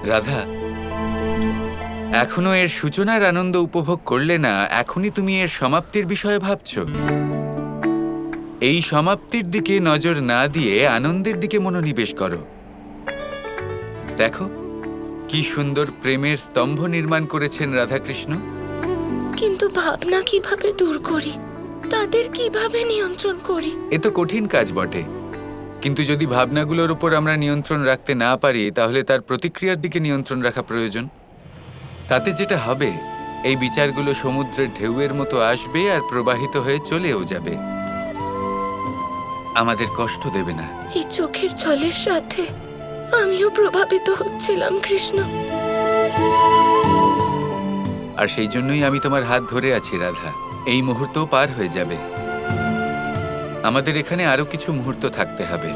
রাধা, এখনো এর সূচনার আনন্দ উপভোগ করলে না, এখনই তুমি এর সমাপ্তির বিষয়ে ভাবছ। এই সমাপ্তির দিকে নজর না দিয়ে আনন্দের দিকে মনোনিবেশ করো। দেখো কি সুন্দর প্রেমের স্তম্ভ নির্মাণ করেছেন রাধাকৃষ্ণ। কিন্তু ভাবনা কিভাবে দূর করি, তাদের কিভাবে নিয়ন্ত্রণ করি? এ তো কঠিন কাজ বটে, কিন্তু যদি ভাবনাগুলোর উপর আমরা নিয়ন্ত্রণ রাখতে না পারি, তাহলে তার প্রতিক্রিয়ার দিকে নিয়ন্ত্রণ রাখা প্রয়োজন। তাতে যেটা হবে, এই বিচারগুলো সমুদ্রের ঢেউয়ের মতো আসবে আর প্রবাহিত হয়ে চলেও যাবে, আমাদের কষ্ট দেবে না। এই চোখের জলের সাথে আমিও প্রভাবিত হচ্ছিলাম কৃষ্ণ। আর সেই জন্যই আমি তোমার হাত ধরে আছি রাধা। এই মুহূর্ত পার হয়ে যাবে, আমাদের এখানে আরো কিছু মুহূর্ত থাকতে হবে।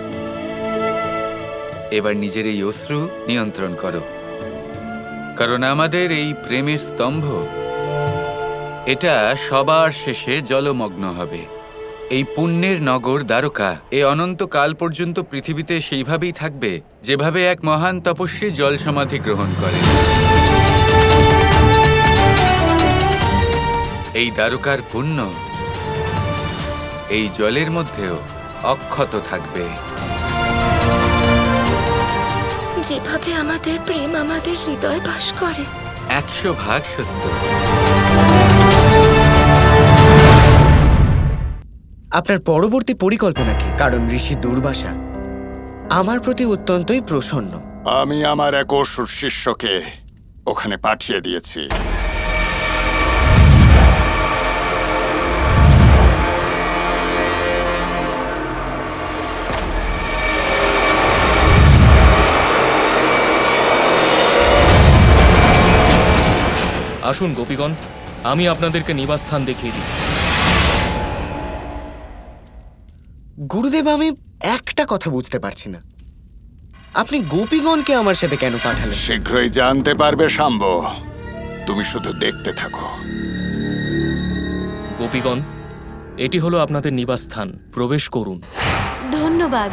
এবার নিজের এই অশ্রু নিয়ন্ত্রণ করো, কারণ আমাদের এই প্রেমের স্তম্ভ, এটা সবার শেষে জলমগ্ন হবে। এই পুণ্যের নগর দ্বারকা এ অনন্তকাল পর্যন্ত পৃথিবীতে সেইভাবেই থাকবে, যেভাবে এক মহান তপস্বী জল সমাধি গ্রহণ করে। এই দ্বারকার পুণ্য এই জলের মধ্যেও অক্ষত থাকবে। যেভাবে আমাদের প্রেম আমাদের হৃদয় বাস করে। 100% সত্য। আপনার পরবর্তী পরিকল্পনা কি? কারণ ঋষি দুর্বাসা আমার প্রতি অত্যন্তই প্রসন্ন। আমি আমার এক অসুর শিষ্যকে ওখানে পাঠিয়ে দিয়েছি। আসুন গোপীগণ, আমি আপনাদেরকে নিবাসস্থান দেখিয়ে দিই। গুরুদেব, আমি একটা কথা বুঝতে পারছি না, আপনি গোপীগণকে আমার সাথে কেন পাঠালেন? শীঘ্রই জানতে পারবে শাম্ব, তুমি শুধু দেখতে থাকো। গোপীগণ, এটি হলো আপনাদের নিবাসস্থান, প্রবেশ করুন। ধন্যবাদ।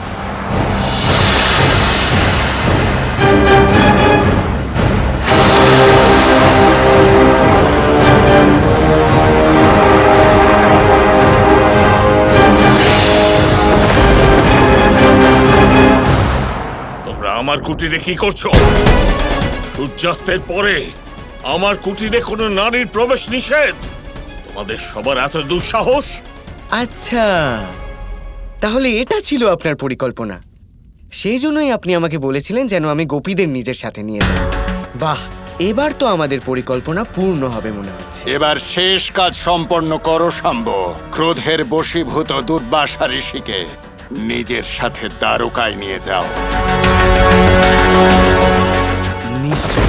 আমার কুটিরে কি করছো? সূর্যাস্তের পরে আমার কুটিরে কোনো নারীর প্রবেশ নিষেধ। তোমাদের সবার এত দুঃসাহস? আচ্ছা, তাহলে এটা ছিল আপনার পরিকল্পনা। সেই জন্যই আপনি আমাকে বলেছিলেন যেন আমি গোপীদের নিজের সাথে নিয়ে যাই। বাহ, এবার তো আমাদের পরিকল্পনা পূর্ণ হবে মনে হচ্ছে। এবার শেষ কাজ সম্পন্ন করো শাম্ব। ক্রোধের বশীভূত দুর্বাসা ঋষিকে নিজের সাথে দ্বারকায় নিয়ে যাও। নিশ্চয়।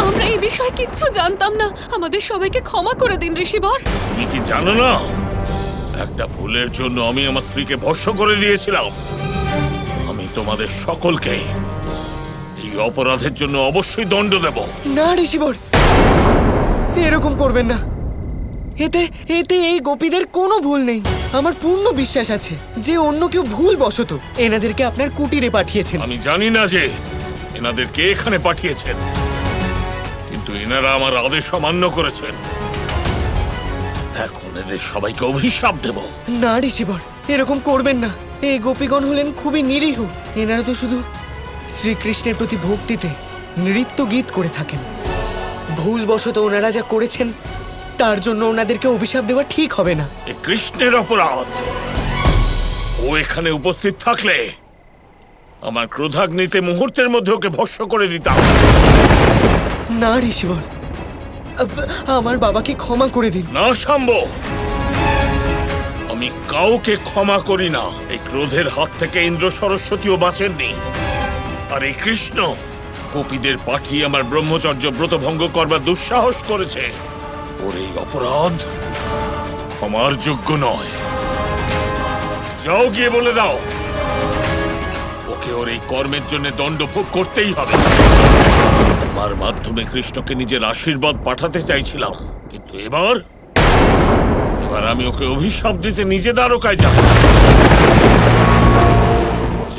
আমরা এই বিষয়ে কিচ্ছু জানতাম না, আমাদের সবাইকে ক্ষমা করে দিন ঋষিবর। তুমি কি জানো না, একটা ভুলের জন্য আমি আমার স্ত্রীকে ভস্ম করে দিয়েছিলাম। আমি তোমাদের সকলকে এই অপরাধের জন্য অবশ্যই দণ্ড দেব। না ঋষিবর, এরকম করবেন না। এতে এতে এই গোপীদের কোনো ভুল নেই। আমার পূর্ণ বিশ্বাস আছে যে অন্য কেউ ভুল বশত এনাদেরকে আপনার কুটিরে পাঠিয়েছেন। আমি জানি না যে এনাদের কে এখানে পাঠিয়েছেন, কিন্তু এনারা আমার আদেশ অমান্য করেছেন। এখন এদের সবাইকে অভিশাপ দেব। না ঋষিবর, এরকম করবেন না। এই গোপীগণ হলেন খুবই নিরীহ। এনারা তো শুধু শ্রীকৃষ্ণের প্রতি ভক্তিতে নৃত্য গীত করে থাকেন। ভুলবশত ওনারা যা করেছেন তার জন্য ওনাদেরকে অভিশাপ দেওয়া ঠিক হবে না। এ কৃষ্ণের অপরাধ। ও এখানে উপস্থিত থাকলে আমার ক্রোধাগ্নিতে মুহূর্তের মধ্যে ওকে ভস্ম করে দিতাম। না ঋষিবর, আমার বাবাকে ক্ষমা করে দিন। না শাম্ব, আমি কাউকে ক্ষমা করি না। এই ক্রোধের হাত থেকে ইন্দ্র সরস্বতীও বাঁচেননি। আর এই কৃষ্ণ গোপীদের পাঠিয়ে আমার ব্রহ্মচর্য ব্রত ভঙ্গ করবার দুঃসাহস করেছে। ওর এই অপরাধ ক্ষমার যোগ্য নয়। যাও গিয়ে বলে দাও, ওকে ওর এই কর্মের জন্য দণ্ড ভোগ করতেই হবে। তোমার মাধ্যমে কৃষ্ণকে নিজের আশীর্বাদ পাঠাতে চাইছিলাম, কিন্তু এবার আমি ওকে অভিশাপ দিতে নিজে দ্বারকায় যাব।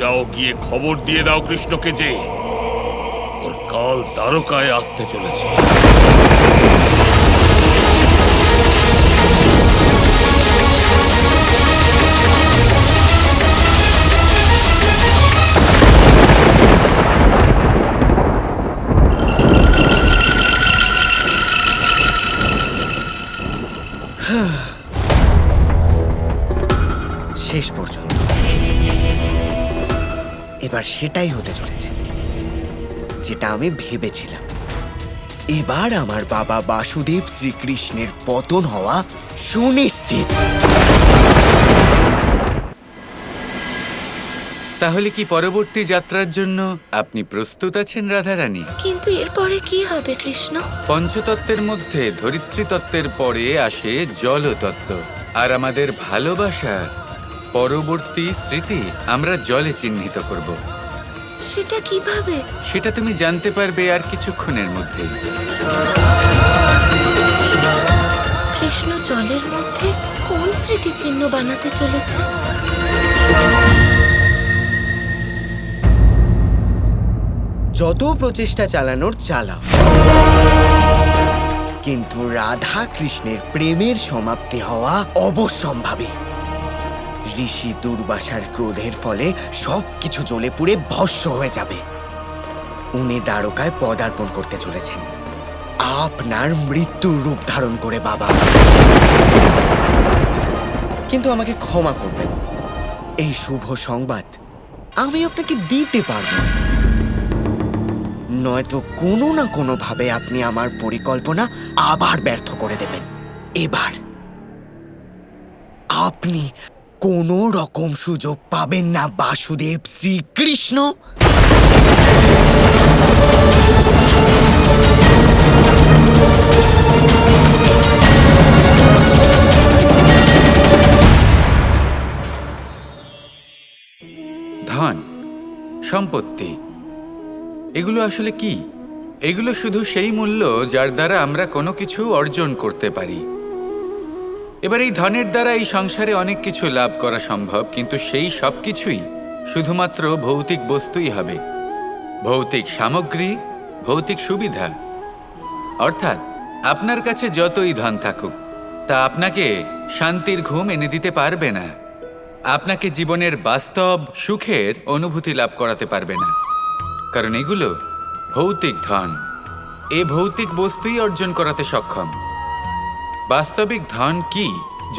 যাও গিয়ে খবর দিয়ে দাও কৃষ্ণকে যে ওর কাল দ্বারকায় আসতে চলেছে। শেষ পর্যন্ত এবার সেটাই হতে চলেছে যেটা আমি ভেবেছিলাম। এবার আমার বাবা বাসুদেব শ্রীকৃষ্ণের পতন হওয়া সুনিশ্চিত। তাহলে কি পরবর্তী যাত্রার জন্য আপনি প্রস্তুত আছেন রাধারানী? কিন্তু এরপরে কি হবে কৃষ্ণ? পঞ্চতত্ত্বের মধ্যে ধরিত্রী তত্ত্বের পরে আসে জলতত্ত্ব, আর আমাদের ভালোবাসার পরবর্তী স্মৃতি আমরা জলে চিহ্নিত করব। সেটা কিভাবে? সেটা তুমি জানতে পারবে আর কিছুক্ষণের মধ্যে। কৃষ্ণ জলের মধ্যে কোন স্মৃতিচিহ্ন বানাতে চলেছে? যত প্রচেষ্টা চালানোর চালাও, কিন্তু রাধা কৃষ্ণের প্রেমের সমাপ্তি হওয়া অবশ্যম্ভাবী। ঋষি দুর্বাসার ক্রোধের ফলে সবকিছু জ্বলে পুড়ে ভস্ম হয়ে যাবে। উনি দ্বারকায় পদার্পণ করতে চলেছেন আপনার মৃত্যুর রূপ ধারণ করে, বাবা। কিন্তু আমাকে ক্ষমা করবেন, এই শুভ সংবাদ আমি আপনাকে দিতে পারব না। নয়তো কোনো না কোনো ভাবে আপনি আমার পরিকল্পনা আবার ব্যর্থ করে দেবেন। এবার আপনি কোনো রকম সুযোগ পাবেন না, বাসুদেব শ্রীকৃষ্ণ। ধন, সম্পত্তি, এগুলো আসলে কি? এগুলো শুধু সেই মূল্য যার দ্বারা আমরা কোনো কিছু অর্জন করতে পারি। এবার এই ধনের দ্বারা এই সংসারে অনেক কিছু লাভ করা সম্ভব, কিন্তু সেই সব কিছুই শুধুমাত্র ভৌতিক বস্তুই হবে, ভৌতিক সামগ্রী, ভৌতিক সুবিধা। অর্থাৎ আপনার কাছে যতই ধন থাকুক, তা আপনাকে শান্তির ঘুম এনে দিতে পারবে না, আপনাকে জীবনের বাস্তব সুখের অনুভূতি লাভ করাতে পারবে না, কারণ এগুলো ভৌতিক ধন। এ ভৌতিক বস্তুই অর্জন করাতে সক্ষম। বাস্তবিক ধন কি?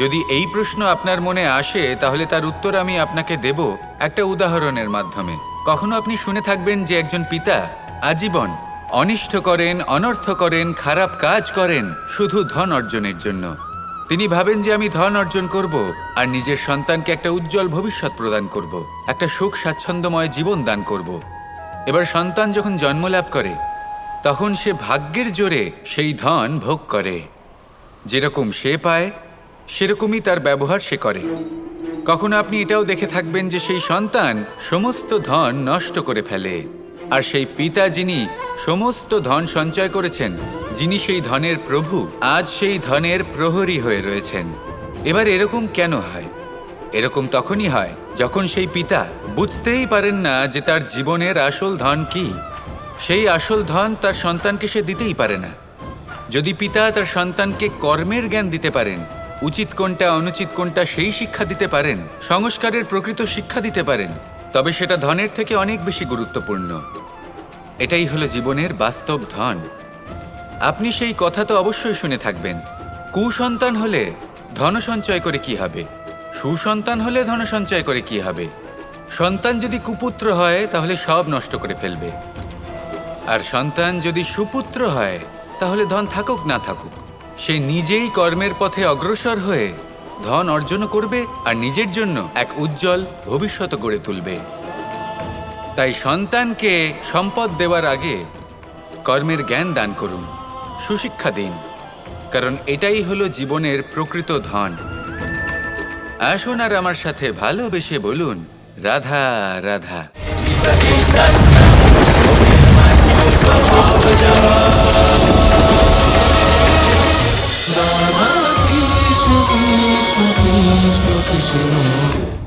যদি এই প্রশ্ন আপনার মনে আসে, তাহলে তার উত্তর আমি আপনাকে দেব একটা উদাহরণের মাধ্যমে। কখনো আপনি শুনে থাকবেন যে একজন পিতা আজীবন অনিষ্ট করেন, অনর্থ করেন, খারাপ কাজ করেন শুধু ধন অর্জনের জন্য। তিনি ভাবেন যে আমি ধন অর্জন করব আর নিজের সন্তানকে একটা উজ্জ্বল ভবিষ্যৎ প্রদান করব, একটা সুখ স্বাচ্ছন্দ্যময় জীবন দান করব। এবার সন্তান যখন জন্ম লাভ করে, তখন সে ভাগ্যের জোরে সেই ধন ভোগ করে। যেরকম সে পায় সেরকমই তার ব্যবহার সে করে। কখনো আপনি এটাও দেখে থাকবেন যে সেই সন্তান সমস্ত ধন নষ্ট করে ফেলে, আর সেই পিতা যিনি সমস্ত ধন সঞ্চয় করেছেন, যিনি সেই ধনের প্রভু, আজ সেই ধনের প্রহরী হয়ে রয়েছেন। এবার এরকম কেন হয়? এরকম তখনই হয় যখন সেই পিতা বুঝতেই পারেন না যে তার জীবনের আসল ধন কি। সেই আসল ধন তার সন্তানকে সে দিতেই পারে না। যদি পিতা তার সন্তানকে কর্মের জ্ঞান দিতে পারেন, উচিত কোনটা অনুচিত কোনটা সেই শিক্ষা দিতে পারেন, সংস্কারের প্রকৃত শিক্ষা দিতে পারেন, তবে সেটা ধনের থেকে অনেক বেশি গুরুত্বপূর্ণ। এটাই হলো জীবনের বাস্তব ধন। আপনি সেই কথা তো অবশ্যই শুনে থাকবেন, কুসন্তান হলে ধন সঞ্চয় করে কি হবে, সুসন্তান হলে ধন সঞ্চয় করে কি হবে। সন্তান যদি কুপুত্র হয় তাহলে সব নষ্ট করে ফেলবে, আর সন্তান যদি সুপুত্র হয় তাহলে ধন থাকুক না থাকুক, সে নিজেই কর্মের পথে অগ্রসর হয়ে ধন অর্জন করবে আর নিজের জন্য এক উজ্জ্বল ভবিষ্যৎ গড়ে তুলবে। তাই সন্তানকে সম্পদ দেওয়ার আগে কর্মের জ্ঞান দান করুন, সুশিক্ষা দিন, কারণ এটাই হলো জীবনের প্রকৃত ধন। আসুন আর আমার সাথে ভালোবেসে বলুন, Radha Radha. Krishna Krishna Krishna Krishna